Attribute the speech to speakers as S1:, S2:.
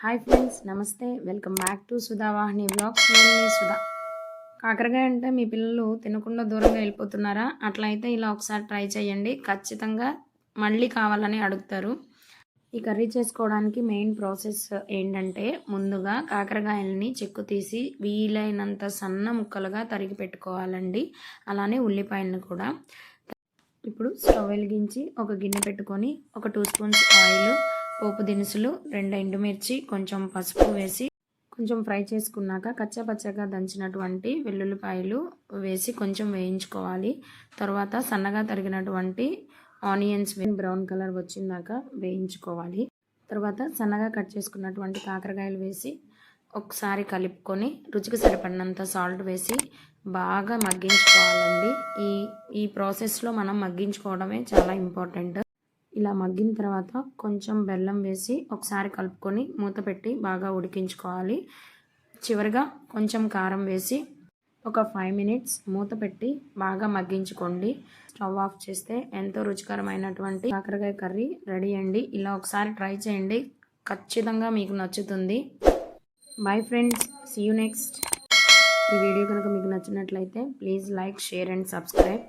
S1: Hi friends, నమస్తే. Welcome back to Sudhavahini vlogs. నేను మీ సుధా. కాకరకాయ అంటే మీ పిల్లలు తినకుండా దూరంగా వెళ్ళిపోతున్నారా? అట్లా అయితే ఇలా ఒకసారి ట్రై చేయండి. ఖచ్చితంగా మళ్ళీ కావాలని అడుగుతారు. ఈ కర్రీ చేసుకోవడానికి మెయిన్ ప్రాసెస్ ఏంటంటే, ముందుగా కాకరకాయలని చెక్కు తీసి వీలైనంత సన్న ముక్కలుగా తరిగి పెట్టుకోవాలండి. అలానే ఉల్లిపాయలను కూడా. ఇప్పుడు స్టవ్ వెలిగించి ఒక గిన్నె పెట్టుకొని ఒక 2 స్పూన్స్ ఆయిల్, పోపు దినుసులు, 2 ఎండుమిర్చి, కొంచెం పసుపు వేసి కొంచెం ఫ్రై చేసుకున్నాక కచ్చాపచ్చగా దంచినటువంటి వెల్లుల్లిపాయలు వేసి కొంచెం వేయించుకోవాలి. తర్వాత సన్నగా తరిగినటువంటి ఆనియన్స్ బ్రౌన్ కలర్ వచ్చిందాక వేయించుకోవాలి. తర్వాత సన్నగా కట్ చేసుకున్నటువంటి కాకరకాయలు వేసి ఒకసారి కలుపుకొని రుచికి సరిపడినంత సాల్ట్ వేసి బాగా మగ్గించుకోవాలండి. ఈ ప్రాసెస్లో మనం మగ్గించుకోవడమే చాలా ఇంపార్టెంట్. ఇలా మగ్గిన తర్వాత కొంచెం బెల్లం వేసి ఒకసారి కలుపుకొని మూత పెట్టి బాగా ఉడికించుకోవాలి. చివరిగా కొంచెం కారం వేసి ఒక 5 మినిట్స్ మూత పెట్టి బాగా మగ్గించుకోండి. స్టవ్ ఆఫ్ చేస్తే ఎంతో రుచికరమైనటువంటి కాకరకాయ కర్రీ రెడీ అండి. ఇలా ఒకసారి ట్రై చేయండి, ఖచ్చితంగా మీకు నచ్చుతుంది. Bye friends, see you next. ఈ వీడియో కనుక మీకు నచ్చినట్లయితే please like, share and subscribe.